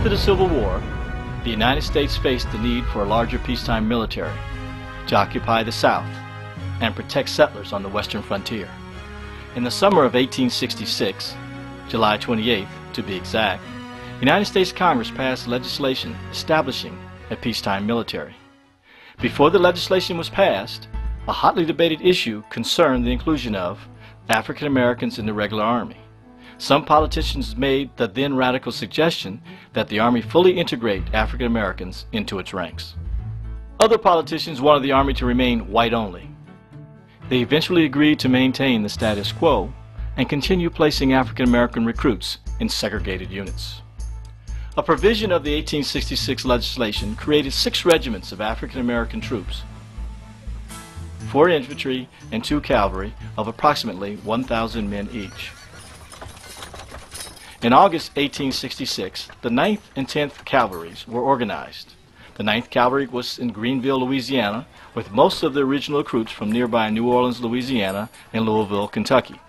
After the Civil War, the United States faced the need for a larger peacetime military to occupy the South and protect settlers on the western frontier. In the summer of 1866, July 28th to be exact, the United States Congress passed legislation establishing a peacetime military. Before the legislation was passed, a hotly debated issue concerned the inclusion of African Americans in the regular Army. Some politicians made the then radical suggestion that the Army fully integrate African Americans into its ranks. Other politicians wanted the Army to remain white only. They eventually agreed to maintain the status quo and continue placing African American recruits in segregated units. A provision of the 1866 legislation created 6 regiments of African American troops, 4 infantry and 2 cavalry of approximately 1,000 men each. In August 1866, the Ninth and Tenth Cavalries were organized. The Ninth Cavalry was in Greenville, Louisiana, with most of the original recruits from nearby New Orleans, Louisiana, and Louisville, Kentucky.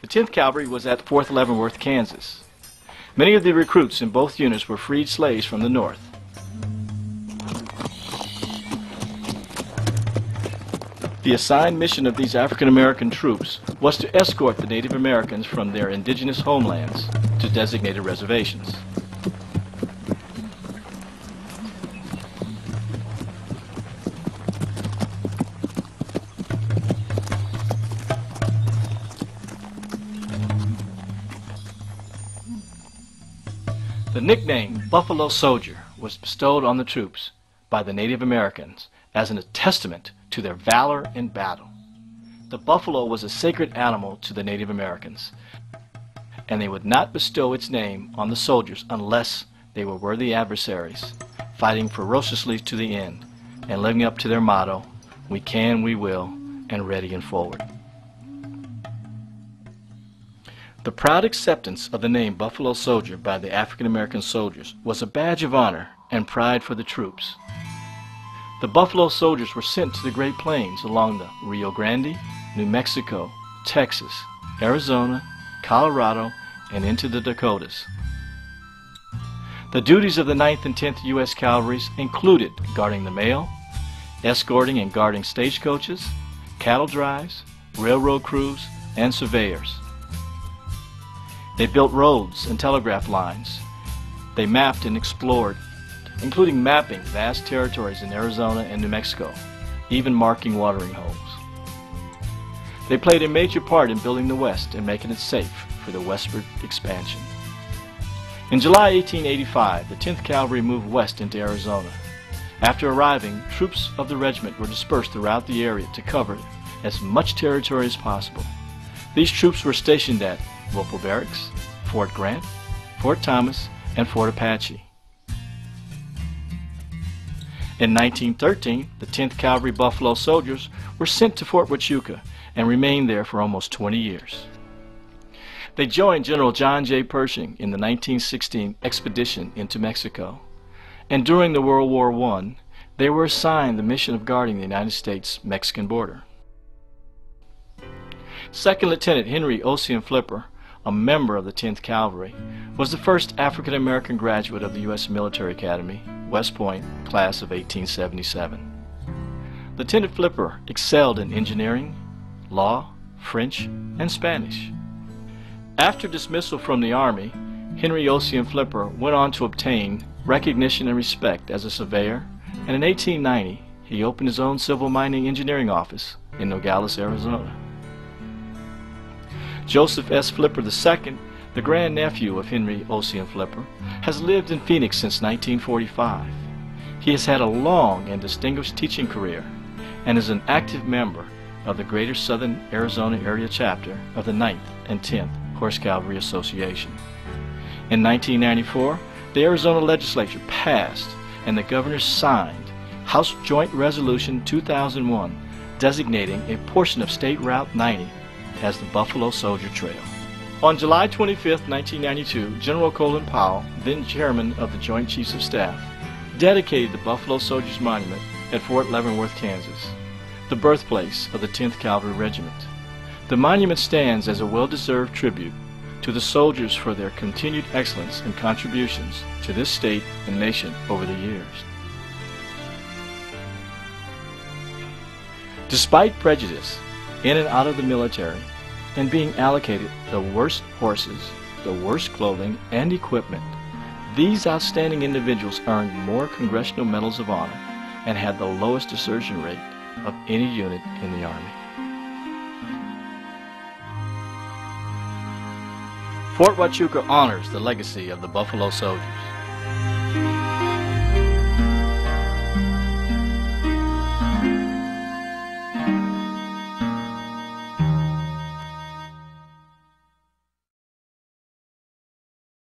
The Tenth Cavalry was at Fort Leavenworth, Kansas. Many of the recruits in both units were freed slaves from the North. The assigned mission of these African American troops was to escort the Native Americans from their indigenous homelands to designated reservations. The nickname Buffalo Soldier was bestowed on the troops by the Native Americans as a testament to their valor in battle. The buffalo was a sacred animal to the Native Americans, and they would not bestow its name on the soldiers unless they were worthy adversaries, fighting ferociously to the end, and living up to their motto, "We can, we will, and ready and forward." The proud acceptance of the name Buffalo Soldier by the African American soldiers was a badge of honor and pride for the troops. The Buffalo Soldiers were sent to the Great Plains along the Rio Grande, New Mexico, Texas, Arizona, Colorado, and into the Dakotas. The duties of the 9th and 10th U.S. Cavalries included guarding the mail, escorting and guarding stagecoaches, cattle drives, railroad crews, and surveyors. They built roads and telegraph lines. They mapped and explored, including mapping vast territories in Arizona and New Mexico, even marking watering holes. They played a major part in building the West and making it safe for the westward expansion. In July 1885, the 10th Cavalry moved west into Arizona. After arriving, troops of the regiment were dispersed throughout the area to cover as much territory as possible. These troops were stationed at Whipple Barracks, Fort Grant, Fort Thomas, and Fort Apache. In 1913, the 10th Cavalry Buffalo Soldiers were sent to Fort Huachuca and remained there for almost 20 years. They joined General John J. Pershing in the 1916 expedition into Mexico, and during the World War I, they were assigned the mission of guarding the United States-Mexican border. Second Lieutenant Henry Ocean Flipper, a member of the 10th Cavalry, was the first African American graduate of the U.S. Military Academy, West Point, class of 1877. Lieutenant Flipper excelled in engineering, law, French, and Spanish. After dismissal from the Army, Henry Ocean Flipper went on to obtain recognition and respect as a surveyor, and in 1890 he opened his own civil mining engineering office in Nogales, Arizona. Joseph S. Flipper II, the grandnephew of Henry Ocean Flipper, has lived in Phoenix since 1945. He has had a long and distinguished teaching career and is an active member of the Greater Southern Arizona Area Chapter of the 9th and 10th Horse Cavalry Association. In 1994, the Arizona Legislature passed and the Governor signed House Joint Resolution 2001 designating a portion of State Route 90 as the Buffalo Soldier Trail. On July 25, 1992, General Colin Powell, then chairman of the Joint Chiefs of Staff, dedicated the Buffalo Soldiers Monument at Fort Leavenworth, Kansas, the birthplace of the 10th Cavalry Regiment. The monument stands as a well-deserved tribute to the soldiers for their continued excellence and contributions to this state and nation over the years. Despite prejudice in and out of the military and being allocated the worst horses, the worst clothing and equipment, these outstanding individuals earned more Congressional Medals of Honor and had the lowest desertion rate of any unit in the Army. Fort Huachuca honors the legacy of the Buffalo Soldiers.